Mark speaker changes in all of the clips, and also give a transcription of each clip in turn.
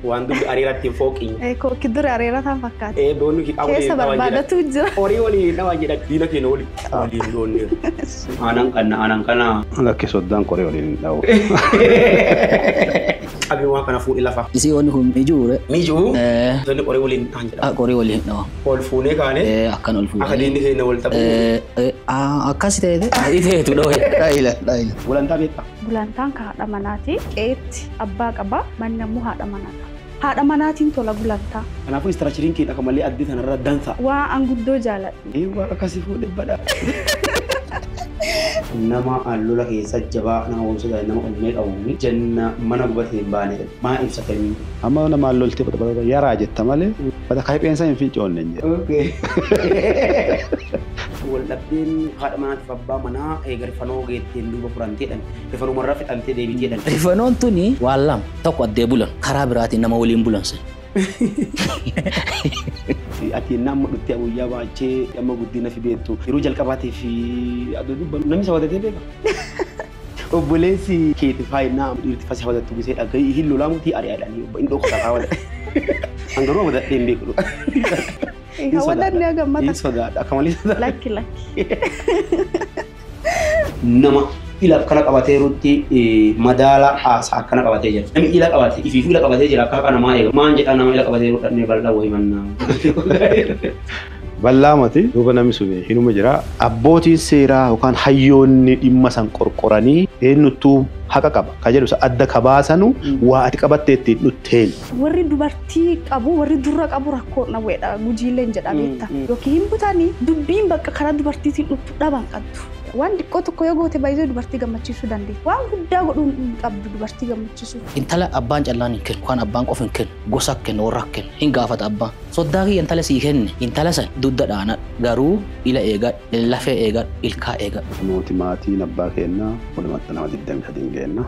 Speaker 1: وانتو أريرة فوقين
Speaker 2: كدر أريرة فكات
Speaker 1: دونو كي أولي
Speaker 2: كيس بربادة تجرا
Speaker 1: أولي نواجه دينا كي نولي أولي دوني أنا كنا
Speaker 3: أنا كسودان كوري ولين داو
Speaker 1: أبي ما كنا فوق إلا فا
Speaker 4: isi oni hum mijure
Speaker 1: ميجو زين أولي ولين أنجلا
Speaker 4: kori wali no
Speaker 1: أول فوني كانه
Speaker 4: akan ulfu
Speaker 1: أكاديني هنا نول تبو
Speaker 4: akasi tede ite tu do laila
Speaker 1: bulan tapi
Speaker 2: bulantaan ka haadha manaati qeetti abbaa qaba mannamu haadha manaata haadha manaatiin tola bulantaa
Speaker 1: أنا فو استراتيجين كي أكمل أدي أنا رد دانسا
Speaker 2: waa an guddoo jaaladhu
Speaker 1: إيوه أكاسيفو دبدا nama allula keessa jabaa nama oomsudha nama onnee qabuumi janna mana gubatee hin baane maa ibsatanii
Speaker 3: amma nama loltee bada yaraa jetta malee bada kaypheensa hin fiicoonne nje
Speaker 1: okay wal dhabdeen haadha manaatiif abbaa manaa eegarfanoo geetteen duuba furanteedhan rifanuu marraa fixamtee deebiteedhan
Speaker 4: rifanoon tuni wallam tokko addee bulan karaa biraatiin nama waliin bulanse
Speaker 1: ati nama dhutti awuyyaa baachee amma guddina fi beektu yeroo jalqabaatee fi aduu dubban namni sawadatee beeka obboleessi keeti faayinaa dhiirti fasi hawadattu gisee dhagayi hin lolaamutii ari'aadhaanii indoo qotaa kaawwata hangaruu hawadadhee hin beeku
Speaker 2: hawadanne gammata
Speaker 1: hin sodaadha akka malee sodaadha
Speaker 2: lakki
Speaker 1: nama ila kana qabatee rutti madaala asa kana qabatee jira namni ila qabatee ifi ila qabatee jira akka kana maa eega maan jedha nama ila qabatee rudhanne bal'aa wayi mannaa
Speaker 3: bal'aamati duuba namni sun hinuma jira abbootiin seeraa yookaan hayyoonni dhimma san qorqoranii eenyuttuu haqa qaba ka jedhu adda kabaasanu waa ati qabattee ittiin dhutteen
Speaker 2: warri dubartii qabu warri durra qabu rakkoo na weedha gujiileen jedhameetta yookiin butanii dubbiin bakka karaa dubartiitiin dhuttu dhaban qabdu waan xiqqoo tokko yoo goote baay'ee dubartii gammachiisuu dandeenya waan guddaa godhuun qabdu dubartii gammachiisuu
Speaker 4: intala abbaan callaan hin kennu kan abbaan qofa hin kennu gosa kennu warra kennu hin gaafata abbaan soddaa kiyya intala sii kenne intala san dudda dhaana garuu ila eegaa lafee eegaa ilkaa eegaa
Speaker 3: nuti maatiin abbaa kennaa walumatti nama 23 geenna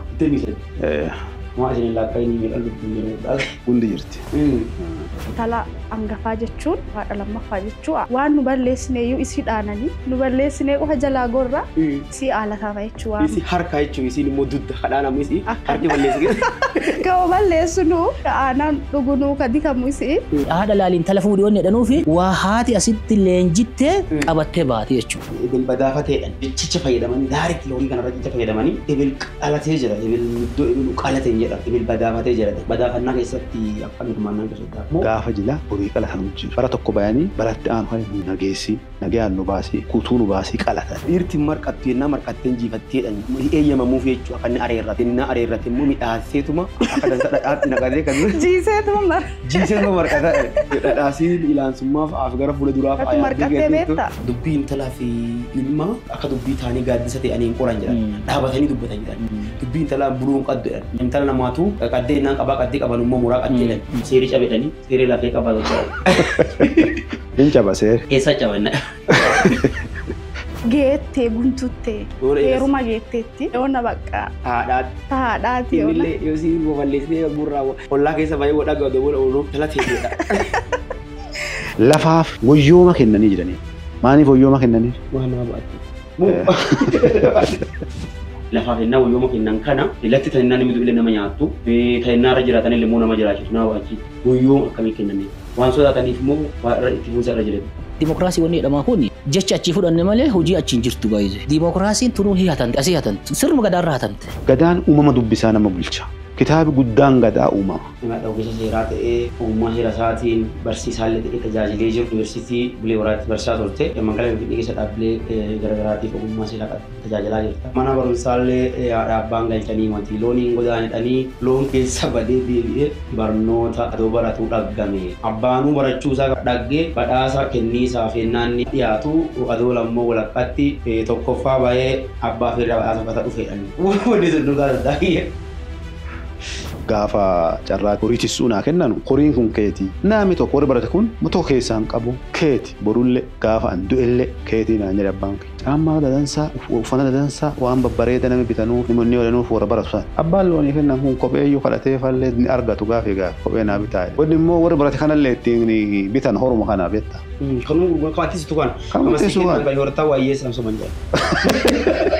Speaker 1: maa isin laakkaa inni miidhaan lubbuun jiruudhaas
Speaker 3: hundi jirti
Speaker 2: intala hangafaa jechuun haadha lammaffaa jechuun waan nu balleessineeyyuu isii dhaananii nu balleessinee qofa jalaa gorra isii aalataama jechuudha
Speaker 1: isii harkaa jechuun isiin immoo dudda kadhaanamu isii harki balleessi
Speaker 2: gama balleessinu aanaan dhugunuu kadi kamu isii
Speaker 4: haadha laaliin intala fuudhii onni jedhanuufi waa haati asitti leenjittee qabattee baati jechuudha.
Speaker 1: Ebil badaafateedhaan jechicha fayyadamanii daariitti loonii kanarra jecha fayyadamanii ebil qalatee jira ebil iddoo ebil qalatee jedha ebil badaafatee jira badaafannaa keessatti afaan hirmaannaan keessatti
Speaker 3: gaafa jila horii qalatan jiru bara tokko bayanii baratti aanu kan nageessi nagayaan nu baasii kutuu nu baasii qalatan
Speaker 1: dhiirti marqattu yennaa marqatteen jiifatteedhaan eeyyamamuuf jechuu akka inni areerrate innaa areerrate immoo midhaaseetuma akka dansa dhadhaatti naqatee kan jiiseetuma marqata dhadhaasiin ilaansummaaf af gara fuula duraaf
Speaker 2: marqattee beekta
Speaker 1: dubbii intalaa fi ilma akka dubbii taanii gaaddisa ta'anii hin qoran jedhan dhaabatanii dubbatan jedhan dubbii intalaa buluun qaddu jedhan intala namaatu qaddee innaan qabaa qaddee qaban immoo muraa qaddeedhan seerii cabedhanii seerii lafee qabatu
Speaker 3: hin caba seer
Speaker 1: eessa cabanna
Speaker 2: geettee guntuttee heeruma geetteetti yoona bakka haadhaati
Speaker 1: yoona yoo si balleessitee burraa ollaa keessa baay'ee godhaa gadu booda ooluu jala teesseedha.
Speaker 3: Lafaaf wayyooma kennanii jiranii maaliif wayyooma kennanii?
Speaker 1: Waan nama baatti. Lafaaf ennaa wayyooma kennan kana latti ta'ennaa namni illee nama nyaattu ta'ennaa irra jiraatan illee immoo nama jiraachisu nama baachi wayyooma akkamii kennanii waan sodaataniif immoo waan irra itti fuunsa irra jireenya.
Speaker 4: Dimokiraasii wanni jedhamaa kun jecha achi fudhanne malee hojii achi hin jirtu baay'ee. Dimokiraasiin tunuun hihatamte asii hihatamte sirnuma gadaarra hatamte.
Speaker 3: Gadaan uumama dubbisaa nama bulcha. Kitaabi guddaan gadaa uumama.
Speaker 1: Nama dhawwisa seeraa ta'ee ogummaa seera isaatiin barsiisaallee ta'ee tajaajilee jiru yuunivarsiitii Bulee Horaatti barsiisaa turte magaalaa Finfinnee keessa dhaabbilee garaagaraatiif ogummaa seeraa tajaajilaa jirta. Mana barumsaallee haadha abbaan galchanii wanti looniin godaanidhanii loon keessa badee deebi'ee barnoota adoo baratuu dhaggame. Abbaanuu barachuusaa dhaggee badhaasa kenniisaa fennaan dhiyaatu adoo lammoo walakkaatti tokkoffaa baay'ee abbaa fi badhaasa uffata dhufeedhani. Wanti sun dhugaa danda'e.
Speaker 3: Gaafa carraa horii tissuu naa kennanu horiin kun keeti namni tokko warri barate kun mutoo keessaan qabu keeti borullee gaafa an du'ellee keetii naan jedhe abbaan kee caammaa dadansaa uffata dadansaa waan babbareeda namni bitanuuf namoonni oolanuuf warra baratu san abbaan loonii kennan kun kopheeyyuu kadhatee fallee ni argatu gaafii gaafa kophee naa bitaa wanni immoo warri barate kanallee ittiin bitan horuma kanaa beektaa.
Speaker 1: Kanuu gurgurama kamattisitu kan. Kamattisitu kan. Kan hortaa waayee samsuman jedha.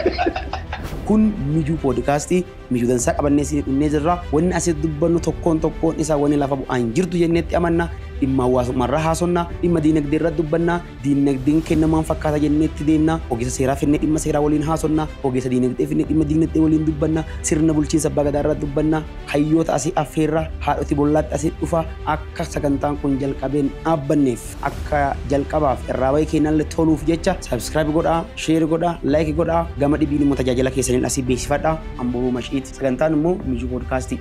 Speaker 1: kun mijuu poodkaastii mijuu dansaa qabannee isin dhinnee jirra. Wanni asitti dubbannu tokkoon isaa wanni lafa bu'aan jirtu jenneetti amanna. Dhimma hawaasummaarraa haasofna, dhimma diinagdee irratti dubbanna, diinagdeen kennamaan fakkaata jenneetti deemna, ogeessa seeraa finnee dhimma seeraa waliin haasofna, ogeessa diinagdee finnee dhimma diinagdee waliin dubbanna, sirna bulchiinsa abbaa gadaa irratti dubbanna, hayyoota asii affeerra, haadhoti bollaatti asii dhufa akka sagantaan kun jalqabeen dhaabbanneef akka jalqabaaf irraa bayii kennallee toluuf jecha subscribe godhaa, share godhaa, like godhaa, gama dhibiin immoo tajaajila keessaniin asii beeksifadhaa. Amboo Mashiit sagantaan immoo mijuu poodkaastii.